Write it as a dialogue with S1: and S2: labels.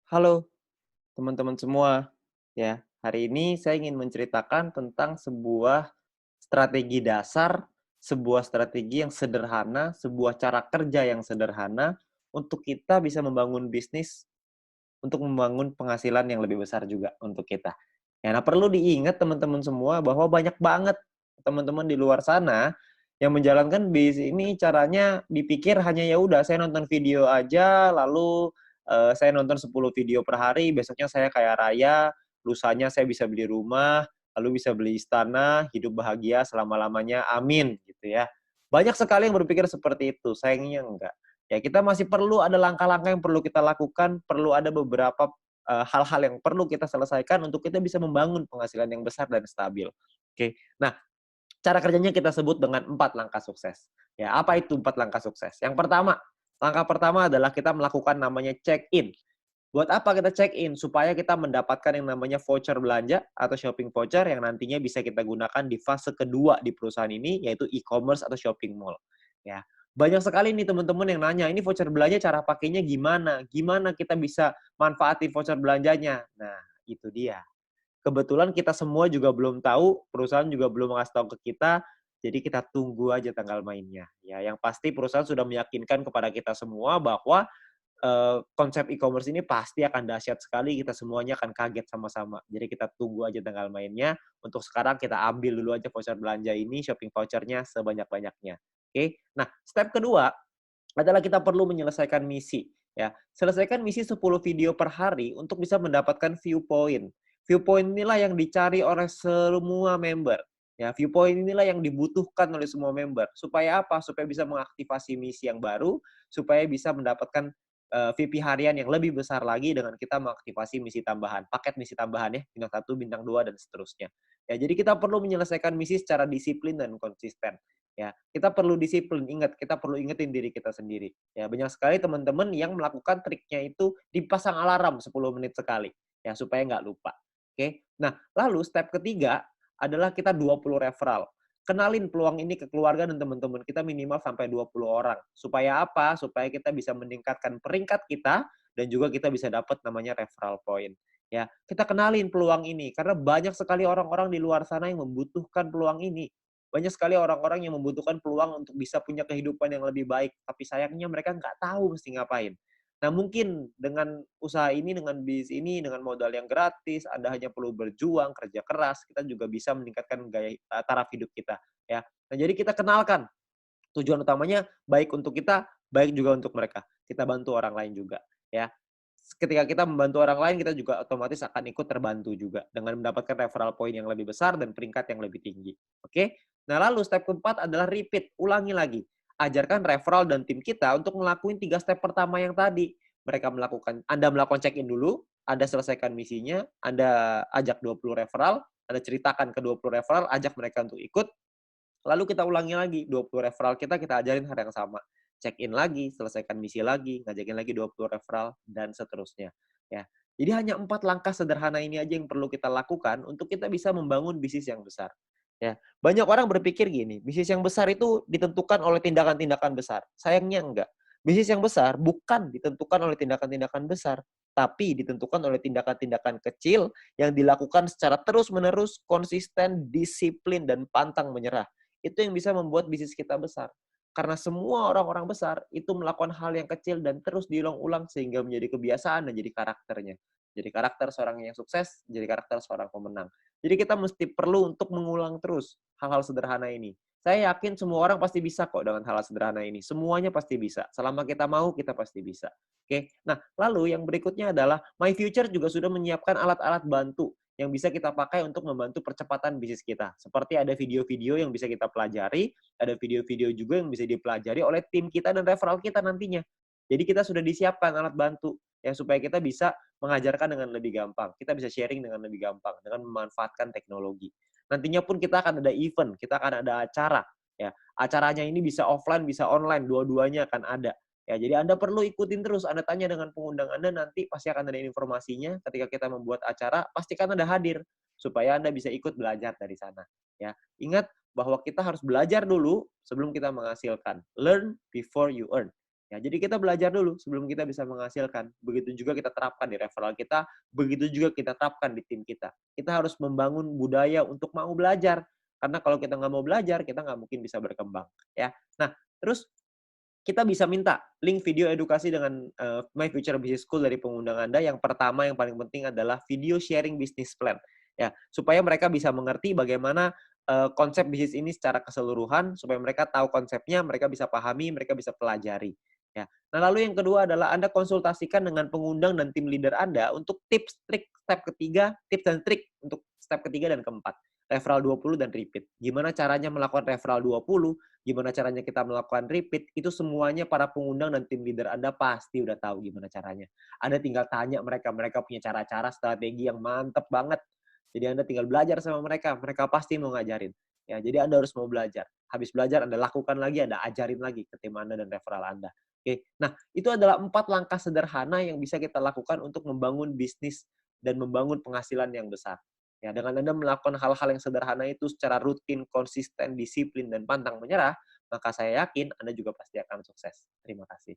S1: Halo teman-teman semua, ya. Hari ini saya ingin menceritakan tentang sebuah strategi dasar, sebuah strategi yang sederhana, sebuah cara kerja yang sederhana untuk kita bisa membangun bisnis, untuk membangun penghasilan yang lebih besar juga untuk kita. Ya, nah perlu diingat teman-teman semua bahwa banyak banget teman-teman di luar sana yang menjalankan bisnis ini caranya dipikir hanya ya udah saya nonton video aja lalu saya nonton 10 video per hari, besoknya saya kaya raya, lusanya saya bisa beli rumah, lalu bisa beli istana, hidup bahagia selama-lamanya, amin gitu ya. Banyak sekali yang berpikir seperti itu, sayangnya enggak. Ya kita masih perlu ada langkah-langkah yang perlu kita lakukan, perlu ada beberapa hal-hal yang perlu kita selesaikan untuk kita bisa membangun penghasilan yang besar dan stabil. Oke. Nah, cara kerjanya kita sebut dengan 4 langkah sukses. Ya, apa itu 4 langkah sukses? Yang pertama, langkah pertama adalah kita melakukan namanya check-in. Buat apa kita check-in? Supaya kita mendapatkan yang namanya voucher belanja atau shopping voucher yang nantinya bisa kita gunakan di fase kedua di perusahaan ini, yaitu e-commerce atau shopping mall. Ya, banyak sekali nih teman-teman yang nanya, ini voucher belanja cara pakainya gimana? Gimana kita bisa manfaatin voucher belanjanya? Nah, itu dia. Kebetulan kita semua juga belum tahu, perusahaan juga belum ngasih tahu ke kita, jadi kita tunggu aja tanggal mainnya. Ya, yang pasti perusahaan sudah meyakinkan kepada kita semua bahwa konsep e-commerce ini pasti akan dahsyat sekali, kita semuanya akan kaget sama-sama. Jadi kita tunggu aja tanggal mainnya, untuk sekarang kita ambil dulu aja voucher belanja ini, shopping vouchernya sebanyak-banyaknya. Oke. Nah, step kedua adalah kita perlu menyelesaikan misi, ya. Selesaikan misi 10 video per hari untuk bisa mendapatkan view point. View point inilah yang dicari oleh semua member. Ya, view point inilah yang dibutuhkan oleh semua member. Supaya apa? Supaya bisa mengaktifasi misi yang baru, supaya bisa mendapatkan VP harian yang lebih besar lagi dengan kita mengaktifasi misi tambahan, paket misi tambahan ya, bintang 1, bintang 2 dan seterusnya. Ya, jadi kita perlu menyelesaikan misi secara disiplin dan konsisten. Ya, kita perlu disiplin, ingat, kita perlu ingetin diri kita sendiri. Ya, banyak sekali teman-teman yang melakukan triknya itu dipasang alarm 10 menit sekali, ya, supaya nggak lupa. Oke. Nah, lalu step ketiga adalah kita 20 referral. Kenalin peluang ini ke keluarga dan teman-teman kita minimal sampai 20 orang. Supaya apa? Supaya kita bisa meningkatkan peringkat kita dan juga kita bisa dapat namanya referral point. Ya, kita kenalin peluang ini karena banyak sekali orang-orang di luar sana yang membutuhkan peluang ini. Banyak sekali orang-orang yang membutuhkan peluang untuk bisa punya kehidupan yang lebih baik, tapi sayangnya mereka nggak tahu mesti ngapain. Nah, mungkin dengan usaha ini, dengan bisnis ini, dengan modal yang gratis, Anda hanya perlu berjuang, kerja keras, kita juga bisa meningkatkan taraf hidup kita, ya. Nah, jadi kita kenalkan tujuan utamanya baik untuk kita, baik juga untuk mereka. Kita bantu orang lain juga, ya. Ketika kita membantu orang lain, kita juga otomatis akan ikut terbantu juga dengan mendapatkan referral point yang lebih besar dan peringkat yang lebih tinggi. Oke? Nah, lalu step keempat adalah repeat, ulangi lagi. Ajarkan referral dan tim kita untuk ngelakuin 3 step pertama yang tadi. Anda melakukan check-in dulu, Anda selesaikan misinya, Anda ajak 20 referral, Anda ceritakan ke 20 referral, ajak mereka untuk ikut, lalu kita ulangi lagi, 20 referral kita ajarin hal yang sama. Check-in lagi, selesaikan misi lagi, ngajakin lagi 20 referral, dan seterusnya. Ya. Jadi hanya 4 langkah sederhana ini aja yang perlu kita lakukan untuk kita bisa membangun bisnis yang besar. Ya. Banyak orang berpikir gini, bisnis yang besar itu ditentukan oleh tindakan-tindakan besar. Sayangnya enggak. Bisnis yang besar bukan ditentukan oleh tindakan-tindakan besar, tapi ditentukan oleh tindakan-tindakan kecil yang dilakukan secara terus-menerus, konsisten, disiplin, dan pantang menyerah. Itu yang bisa membuat bisnis kita besar. Karena semua orang-orang besar itu melakukan hal yang kecil dan terus diulang-ulang sehingga menjadi kebiasaan dan jadi karakternya. Jadi karakter seorang yang sukses, jadi karakter seorang pemenang. Jadi kita mesti perlu untuk mengulang terus hal-hal sederhana ini. Saya yakin semua orang pasti bisa kok dengan hal-hal sederhana ini. Semuanya pasti bisa. Selama kita mau, kita pasti bisa. Oke. Nah, lalu yang berikutnya adalah My Future juga sudah menyiapkan alat-alat bantu yang bisa kita pakai untuk membantu percepatan bisnis kita. Seperti ada video-video yang bisa kita pelajari, ada video-video juga yang bisa dipelajari oleh tim kita dan referral kita nantinya. Jadi kita sudah disiapkan alat bantu ya supaya kita bisa mengajarkan dengan lebih gampang. Kita bisa sharing dengan lebih gampang dengan memanfaatkan teknologi. Nantinya pun kita akan ada event, kita akan ada acara ya. Acaranya ini bisa offline, bisa online, dua-duanya akan ada. Ya, jadi Anda perlu ikutin terus, Anda tanya dengan pengundang Anda, nanti pasti akan ada informasinya ketika kita membuat acara, pastikan Anda hadir, supaya Anda bisa ikut belajar dari sana. Ya, ingat bahwa kita harus belajar dulu sebelum kita menghasilkan. Learn before you earn. Ya, jadi kita belajar dulu sebelum kita bisa menghasilkan. Begitu juga kita terapkan di referral kita, begitu juga kita terapkan di tim kita. Kita harus membangun budaya untuk mau belajar. Karena kalau kita nggak mau belajar, kita nggak mungkin bisa berkembang. Ya. Nah, terus kita bisa minta link video edukasi dengan My Future Business School dari pengundang Anda. Yang pertama, yang paling penting adalah video sharing business plan. Ya, supaya mereka bisa mengerti bagaimana konsep bisnis ini secara keseluruhan, supaya mereka tahu konsepnya, mereka bisa pahami, mereka bisa pelajari. Ya. Nah, lalu yang kedua adalah Anda konsultasikan dengan pengundang dan tim leader Anda untuk tips, trik, step ketiga, tips dan trik untuk step ketiga dan keempat. Referral 20 dan repeat. Gimana caranya melakukan referral 20, gimana caranya kita melakukan repeat, itu semuanya para pengundang dan tim leader Anda pasti udah tahu gimana caranya. Anda tinggal tanya mereka, mereka punya cara-cara strategi yang mantep banget. Jadi Anda tinggal belajar sama mereka, mereka pasti mau ngajarin. Ya, jadi Anda harus mau belajar. Habis belajar Anda lakukan lagi, Anda ajarin lagi ke tim Anda dan referral Anda. Oke. Nah, itu adalah 4 langkah sederhana yang bisa kita lakukan untuk membangun bisnis dan membangun penghasilan yang besar. Ya, dengan Anda melakukan hal-hal yang sederhana itu secara rutin, konsisten, disiplin, dan pantang menyerah, maka saya yakin Anda juga pasti akan sukses. Terima kasih.